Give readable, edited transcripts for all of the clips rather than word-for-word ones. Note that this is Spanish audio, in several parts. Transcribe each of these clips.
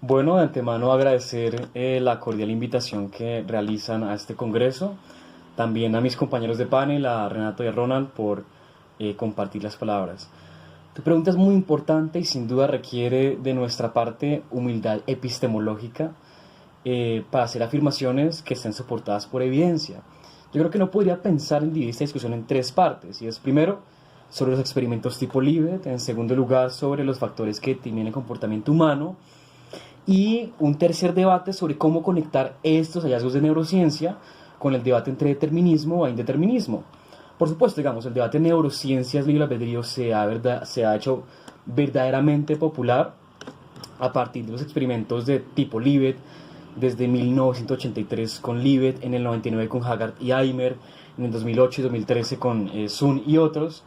Bueno, de antemano agradecer la cordial invitación que realizan a este congreso, también a mis compañeros de panel, a Renato y a Ronald, por compartir las palabras. Tu pregunta es muy importante y sin duda requiere de nuestra parte humildad epistemológica para hacer afirmaciones que estén soportadas por evidencia. Yo creo que no podría pensar en dividir esta discusión en tres partes, y es primero sobre los experimentos tipo Libet, en segundo lugar sobre los factores que determinan el comportamiento humano, y un tercer debate sobre cómo conectar estos hallazgos de neurociencia con el debate entre determinismo e indeterminismo. Por supuesto, digamos, el debate de neurociencias libre albedrío se ha hecho verdaderamente popular a partir de los experimentos de tipo Libet, desde 1983 con Libet, en el 99 con Haggard y Eimer, en el 2008 y 2013 con Sun y otros.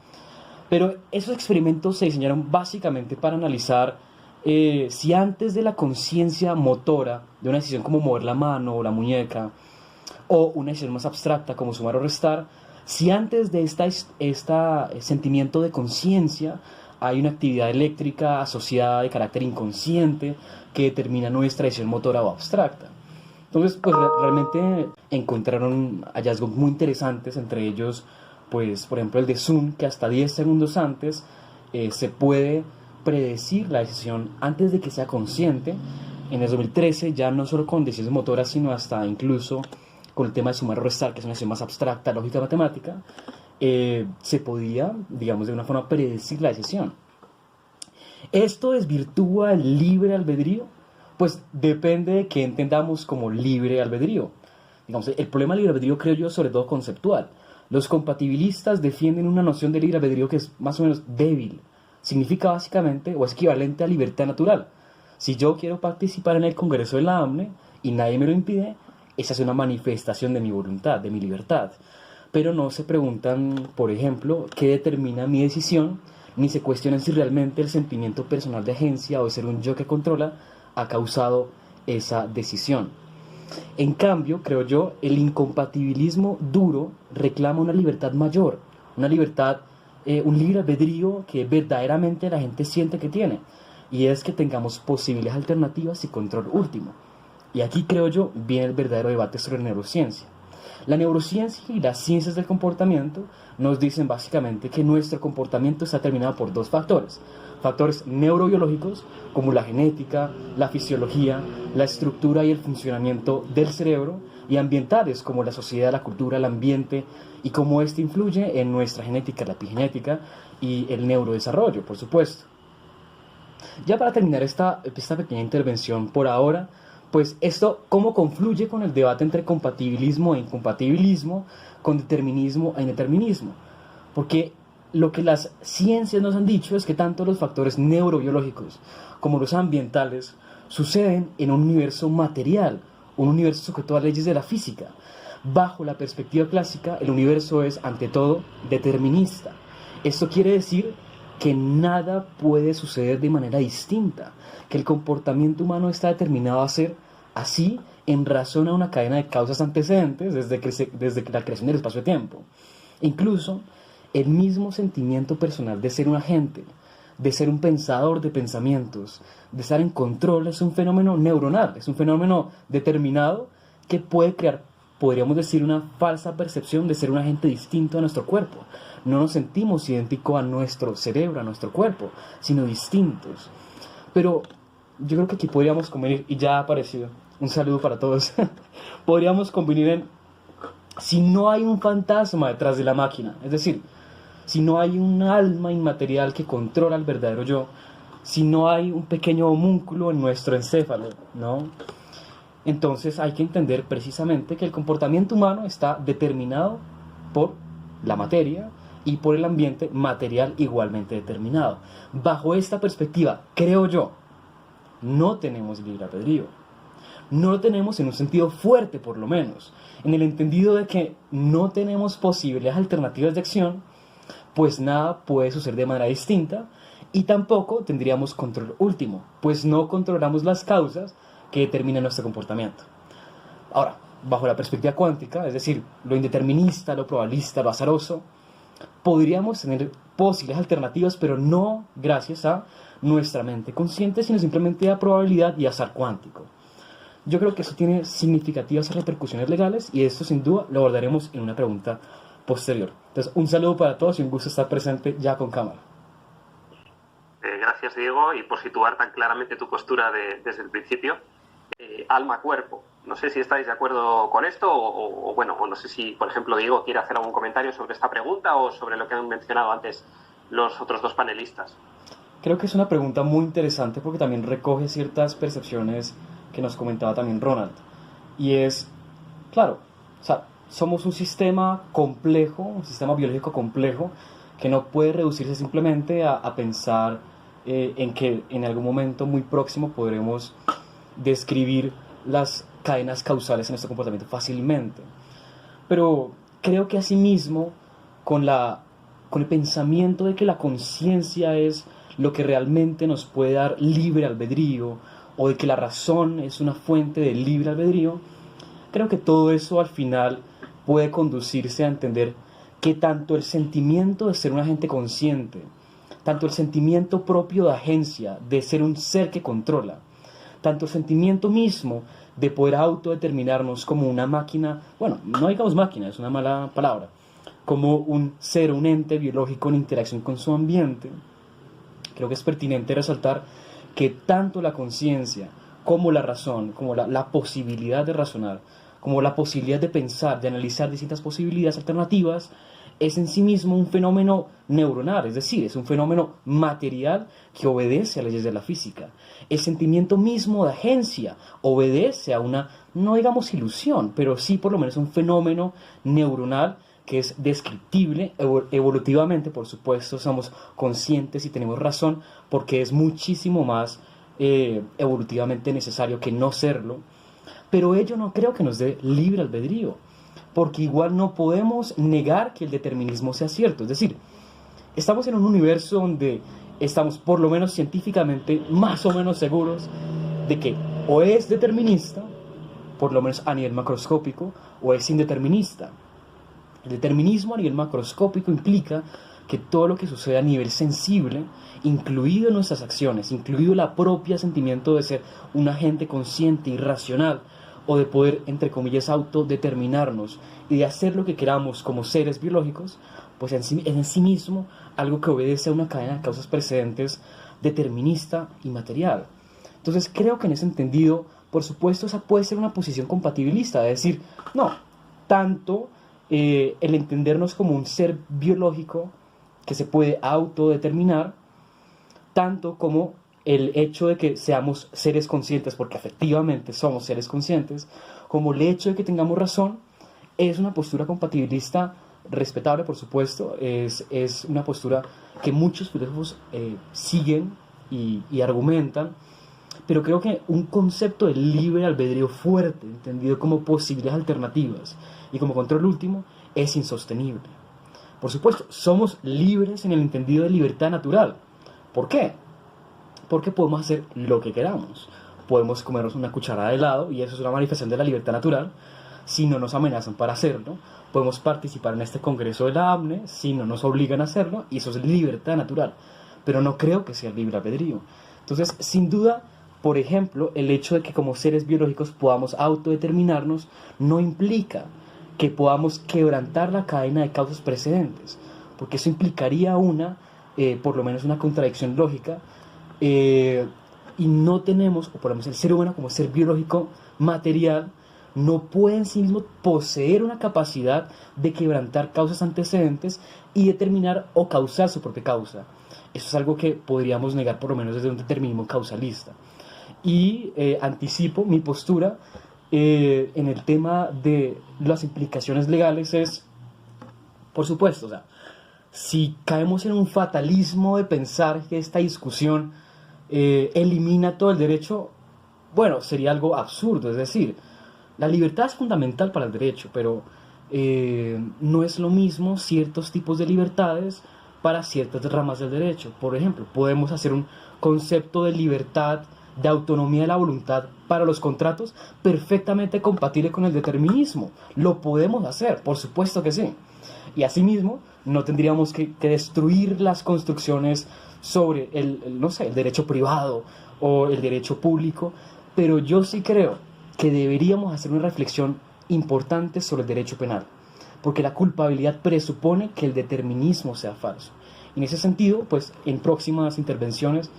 Pero esos experimentos se diseñaron básicamente para analizar si antes de la conciencia motora de una decisión como mover la mano o la muñeca, o una decisión más abstracta como sumar o restar, si antes de este sentimiento de conciencia hay una actividad eléctrica asociada de carácter inconsciente que determina nuestra decisión motora o abstracta. Entonces, pues realmente encontraron hallazgos muy interesantes, entre ellos, pues, por ejemplo, el de Sun, que hasta 10 segundos antes se puede predecir la decisión antes de que sea consciente. En el 2013 ya no solo con decisiones motoras, sino hasta incluso con el tema de sumar o restar, que es una decisión más abstracta, lógica matemática, se podía, digamos, de una forma predecir la decisión. ¿Esto desvirtúa el libre albedrío? Pues depende de qué entendamos como libre albedrío. Digamos, el problema del libre albedrío, creo yo, es sobre todo conceptual. Los compatibilistas defienden una noción de libre albedrío que es más o menos débil. Significa básicamente, o es equivalente a libertad natural. Si yo quiero participar en el Congreso de la AMNE y nadie me lo impide, esa es una manifestación de mi voluntad, de mi libertad. Pero no se preguntan, por ejemplo, qué determina mi decisión, ni se cuestionan si realmente el sentimiento personal de agencia o de ser un yo que controla ha causado esa decisión. En cambio, creo yo, el incompatibilismo duro reclama una libertad mayor, una libertad, un libre albedrío que verdaderamente la gente siente que tiene, y es que tengamos posibles alternativas y control último. Y aquí creo yo viene el verdadero debate sobre neurociencia. La neurociencia y las ciencias del comportamiento nos dicen básicamente que nuestro comportamiento está determinado por dos factores. Factores neurobiológicos como la genética, la fisiología, la estructura y el funcionamiento del cerebro, y ambientales como la sociedad, la cultura, el ambiente y cómo éste influye en nuestra genética, la epigenética y el neurodesarrollo, por supuesto. Ya para terminar esta pequeña intervención por ahora, pues esto cómo confluye con el debate entre compatibilismo e incompatibilismo, con determinismo e indeterminismo. Porque lo que las ciencias nos han dicho es que tanto los factores neurobiológicos como los ambientales suceden en un universo material, un universo sujeto a leyes de la física. Bajo la perspectiva clásica, el universo es, ante todo, determinista. Esto quiere decir que nada puede suceder de manera distinta, que el comportamiento humano está determinado a ser así en razón a una cadena de causas antecedentes desde la creación del espacio-tiempo. Incluso el mismo sentimiento personal de ser un agente, de ser un pensador de pensamientos, de estar en control, es un fenómeno neuronal, es un fenómeno determinado que puede crear, podríamos decir, una falsa percepción de ser un agente distinto a nuestro cuerpo. No nos sentimos idénticos a nuestro cerebro, a nuestro cuerpo, sino distintos. Pero yo creo que aquí podríamos convenir, y ya ha aparecido, un saludo para todos, podríamos convenir en, si no hay un fantasma detrás de la máquina, es decir, si no hay un alma inmaterial que controla el verdadero yo, si no hay un pequeño homúnculo en nuestro encéfalo, ¿no? Entonces hay que entender precisamente que el comportamiento humano está determinado por la materia y por el ambiente material igualmente determinado. Bajo esta perspectiva, creo yo, no tenemos libre albedrío. No lo tenemos en un sentido fuerte, por lo menos, en el entendido de que no tenemos posibles alternativas de acción, pues nada puede suceder de manera distinta, y tampoco tendríamos control último, pues no controlamos las causas que determinan nuestro comportamiento. Ahora, bajo la perspectiva cuántica, es decir, lo indeterminista, lo probabilista, lo azaroso, podríamos tener posibles alternativas, pero no gracias a nuestra mente consciente, sino simplemente a probabilidad y azar cuántico. Yo creo que eso tiene significativas repercusiones legales y esto sin duda lo abordaremos en una pregunta posterior. Entonces, un saludo para todos y un gusto estar presente ya con cámara. Gracias, Diego, y por situar tan claramente tu postura desde el principio. Alma-cuerpo. No sé si estáis de acuerdo con esto o no sé si, por ejemplo, Diego quiere hacer algún comentario sobre esta pregunta o sobre lo que han mencionado antes los otros dos panelistas. Creo que es una pregunta muy interesante porque también recoge ciertas percepciones que nos comentaba también Ronald. Y es, claro, o sea, somos un sistema complejo, un sistema biológico complejo que no puede reducirse simplemente a pensar en que en algún momento muy próximo podremos describir las cadenas causales en nuestro comportamiento fácilmente. Pero creo que asimismo, con el pensamiento de que la conciencia es lo que realmente nos puede dar libre albedrío, o de que la razón es una fuente de libre albedrío, creo que todo eso al final puede conducirse a entender que tanto el sentimiento de ser un agente consciente, tanto el sentimiento propio de agencia, de ser un ser que controla, tanto el sentimiento mismo de poder autodeterminarnos como una máquina, bueno, no digamos máquina, es una mala palabra, como un ser, un ente biológico en interacción con su ambiente, creo que es pertinente resaltar que tanto la conciencia como la razón, como la posibilidad de razonar, como la posibilidad de pensar, de analizar distintas posibilidades alternativas, es en sí mismo un fenómeno neuronal, es decir, es un fenómeno material que obedece a leyes de la física. El sentimiento mismo de agencia obedece a una, no digamos ilusión, pero sí por lo menos un fenómeno neuronal que es descriptible evolutivamente, por supuesto, somos conscientes y tenemos razón, porque es muchísimo más evolutivamente necesario que no serlo, pero ello no creo que nos dé libre albedrío, porque igual no podemos negar que el determinismo sea cierto, es decir, estamos en un universo donde estamos por lo menos científicamente más o menos seguros de que o es determinista, por lo menos a nivel macroscópico, o es indeterminista. El determinismo a nivel macroscópico implica que todo lo que sucede a nivel sensible, incluido nuestras acciones, incluido el propio sentimiento de ser un agente consciente y racional, o de poder, entre comillas, autodeterminarnos y de hacer lo que queramos como seres biológicos, pues es en sí mismo algo que obedece a una cadena de causas precedentes determinista y material. Entonces creo que en ese entendido, por supuesto, esa puede ser una posición compatibilista, de decir, no, tanto el entendernos como un ser biológico que se puede autodeterminar, tanto como el hecho de que seamos seres conscientes, porque efectivamente somos seres conscientes, como el hecho de que tengamos razón, es una postura compatibilista respetable, por supuesto, es una postura que muchos filósofos siguen y argumentan, pero creo que un concepto de libre albedrío fuerte, entendido como posibilidades alternativas y como control último, es insostenible. Por supuesto, somos libres en el entendido de libertad natural. ¿Por qué? Porque podemos hacer lo que queramos. Podemos comernos una cucharada de helado, y eso es una manifestación de la libertad natural, si no nos amenazan para hacerlo. Podemos participar en este congreso de la AMNE, si no nos obligan a hacerlo, y eso es libertad natural. Pero no creo que sea libre albedrío. Entonces, sin duda, por ejemplo, el hecho de que como seres biológicos podamos autodeterminarnos no implica que podamos quebrantar la cadena de causas precedentes, porque eso implicaría por lo menos una contradicción lógica, y no tenemos, o por lo menos el ser humano como ser biológico material, no puede en sí mismo poseer una capacidad de quebrantar causas antecedentes y determinar o causar su propia causa. Eso es algo que podríamos negar por lo menos desde un determinismo causalista. Y anticipo mi postura en el tema de las implicaciones legales es, por supuesto, o sea, si caemos en un fatalismo de pensar que esta discusión elimina todo el derecho, bueno, sería algo absurdo. Es decir, la libertad es fundamental para el derecho, pero no es lo mismo ciertos tipos de libertades para ciertas ramas del derecho. Por ejemplo, podemos hacer un concepto de libertad, de autonomía de la voluntad para los contratos perfectamente compatible con el determinismo. Lo podemos hacer, por supuesto que sí. Y asimismo, no tendríamos que destruir las construcciones sobre no sé, el derecho privado o el derecho público, pero yo sí creo que deberíamos hacer una reflexión importante sobre el derecho penal, porque la culpabilidad presupone que el determinismo sea falso. Y en ese sentido, pues en próximas intervenciones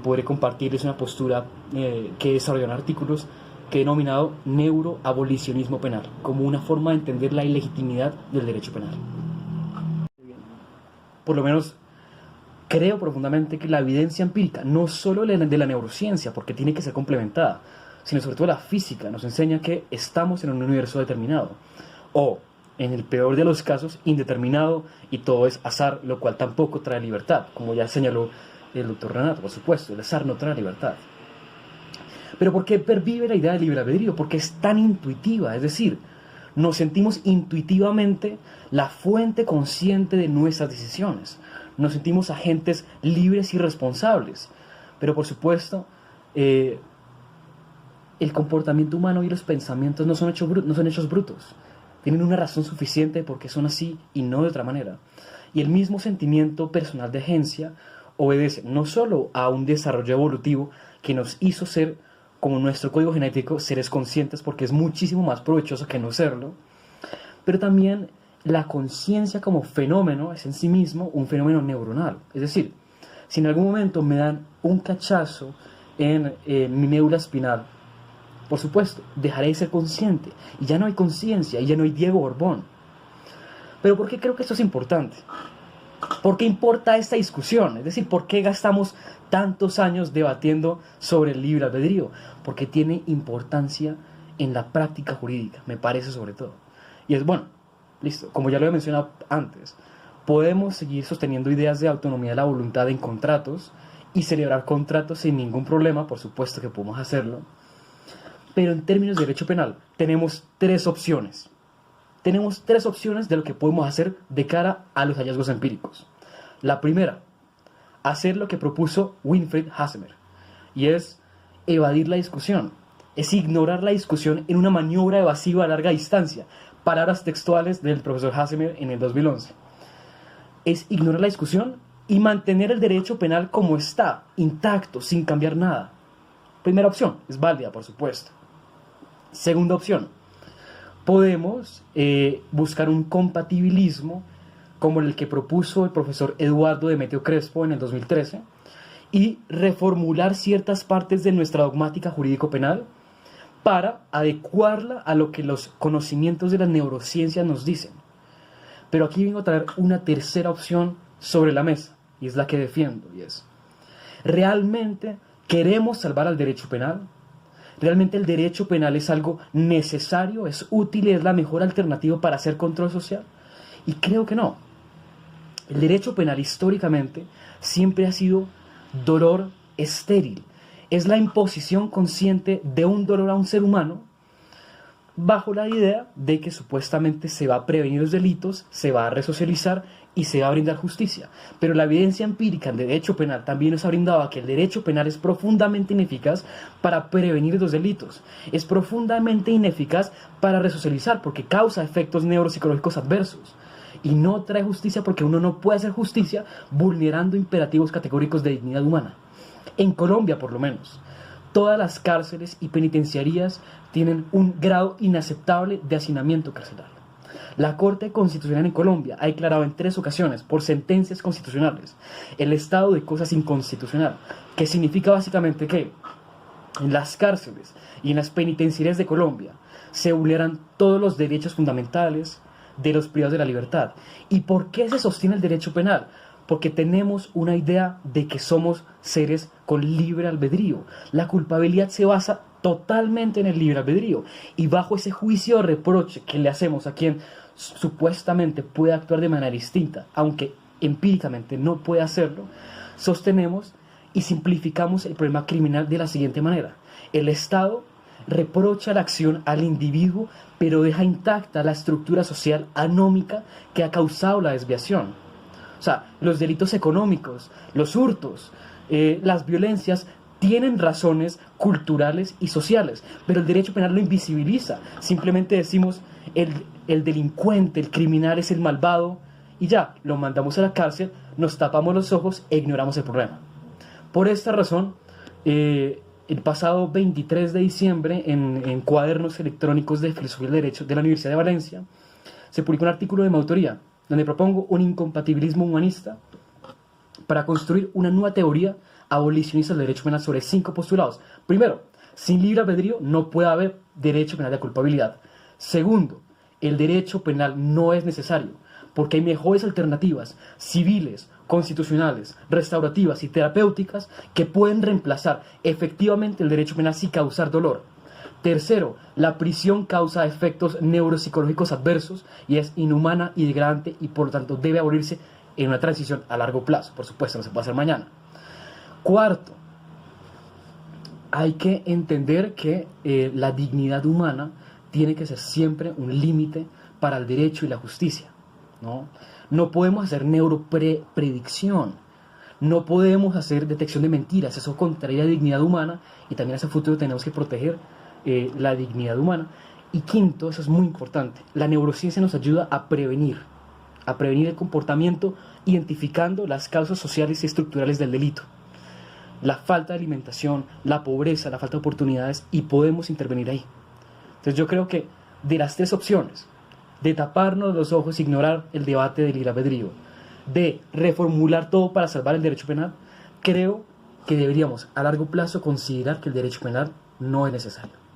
podré compartirles una postura que he desarrollado en artículos que he denominado neuroabolicionismo penal, como una forma de entender la ilegitimidad del derecho penal. Por lo menos creo profundamente que la evidencia empírica, no solo de la neurociencia, porque tiene que ser complementada, sino sobre todo la física, nos enseña que estamos en un universo determinado, o, en el peor de los casos, indeterminado, y todo es azar, lo cual tampoco trae libertad, como ya señaló el doctor Renato, por supuesto, el azar no trae libertad. Pero ¿por qué pervive la idea del libre albedrío? Porque es tan intuitiva, es decir, nos sentimos intuitivamente la fuente consciente de nuestras decisiones. Nos sentimos agentes libres y responsables. Pero por supuesto, el comportamiento humano y los pensamientos no son hechos brutos. Tienen una razón suficiente porque son así y no de otra manera. Y el mismo sentimiento personal de agencia obedece no solo a un desarrollo evolutivo que nos hizo ser, como nuestro código genético, seres conscientes, porque es muchísimo más provechoso que no serlo, pero también la conciencia como fenómeno es en sí mismo un fenómeno neuronal. Es decir, si en algún momento me dan un cachazo en mi médula espinal, por supuesto, dejaré de ser consciente, y ya no hay conciencia, y ya no hay Diego Borbón. Pero ¿por qué creo que esto es importante? ¿Por qué importa esta discusión? Es decir, ¿por qué gastamos tantos años debatiendo sobre el libre albedrío? Porque tiene importancia en la práctica jurídica, me parece, sobre todo. Y es bueno, listo, como ya lo he mencionado antes, podemos seguir sosteniendo ideas de autonomía de la voluntad en contratos y celebrar contratos sin ningún problema, por supuesto que podemos hacerlo, pero en términos de derecho penal tenemos tres opciones. Tenemos tres opciones de lo que podemos hacer de cara a los hallazgos empíricos. La primera, hacer lo que propuso Winfried Hassemer, y es evadir la discusión, es ignorar la discusión en una maniobra evasiva a larga distancia, palabras textuales del profesor Hassemer en el 2011. Es ignorar la discusión y mantener el derecho penal como está, intacto, sin cambiar nada. Primera opción, es válida, por supuesto. Segunda opción, podemos buscar un compatibilismo como el que propuso el profesor Eduardo Demetrio Crespo en el 2013 y reformular ciertas partes de nuestra dogmática jurídico-penal para adecuarla a lo que los conocimientos de la neurociencia nos dicen. Pero aquí vengo a traer una tercera opción sobre la mesa, y es la que defiendo, y es: ¿realmente queremos salvar al derecho penal? ¿Realmente el derecho penal es algo necesario, es útil y es la mejor alternativa para hacer control social? Y creo que no. El derecho penal históricamente siempre ha sido dolor estéril. Es la imposición consciente de un dolor a un ser humano bajo la idea de que supuestamente se va a prevenir los delitos, se va a resocializar y se va a brindar justicia. Pero la evidencia empírica del derecho penal también nos ha brindado que el derecho penal es profundamente ineficaz para prevenir los delitos. Es profundamente ineficaz para resocializar porque causa efectos neuropsicológicos adversos. Y no trae justicia porque uno no puede hacer justicia vulnerando imperativos categóricos de dignidad humana. En Colombia, por lo menos, todas las cárceles y penitenciarías tienen un grado inaceptable de hacinamiento carcelario. La Corte Constitucional en Colombia ha declarado en 3 ocasiones, por sentencias constitucionales, el estado de cosas inconstitucional, que significa básicamente que en las cárceles y en las penitenciarías de Colombia se vulneran todos los derechos fundamentales de los privados de la libertad. ¿Y por qué se sostiene el derecho penal? Porque tenemos una idea de que somos seres con libre albedrío. La culpabilidad se basa totalmente en el libre albedrío. Y bajo ese juicio de reproche que le hacemos a quien supuestamente puede actuar de manera distinta, aunque empíricamente no puede hacerlo, sostenemos y simplificamos el problema criminal de la siguiente manera: el Estado reprocha la acción al individuo, pero deja intacta la estructura social anómica que ha causado la desviación. O sea, los delitos económicos, los hurtos, las violencias tienen razones culturales y sociales, pero el derecho penal lo invisibiliza. Simplemente decimos el delincuente, el criminal es el malvado y ya, lo mandamos a la cárcel, nos tapamos los ojos e ignoramos el problema. Por esta razón, el pasado 23 de diciembre, en Cuadernos Electrónicos de Filosofía del Derecho de la Universidad de Valencia, se publicó un artículo de mi autoría, donde propongo un incompatibilismo humanista para construir una nueva teoría abolicionista del derecho penal sobre 5 postulados. Primero, sin libre albedrío no puede haber derecho penal de culpabilidad. Segundo, el derecho penal no es necesario, porque hay mejores alternativas civiles, constitucionales, restaurativas y terapéuticas que pueden reemplazar efectivamente el derecho penal sin causar dolor. Tercero, la prisión causa efectos neuropsicológicos adversos y es inhumana y degradante y por lo tanto debe abolirse en una transición a largo plazo. Por supuesto, no se puede hacer mañana. Cuarto, hay que entender que la dignidad humana tiene que ser siempre un límite para el derecho y la justicia, ¿no? No podemos hacer neuropredicción, no podemos hacer detección de mentiras, eso contraría la dignidad humana y también hacia el futuro tenemos que proteger la dignidad humana. Y quinto, eso es muy importante, la neurociencia nos ayuda a prevenir el comportamiento identificando las causas sociales y estructurales del delito, la falta de alimentación, la pobreza, la falta de oportunidades y podemos intervenir ahí. Entonces yo creo que de las 3 opciones, de taparnos los ojos, ignorar el debate del libre albedrío, de reformular todo para salvar el derecho penal, creo que deberíamos a largo plazo considerar que el derecho penal no es necesario.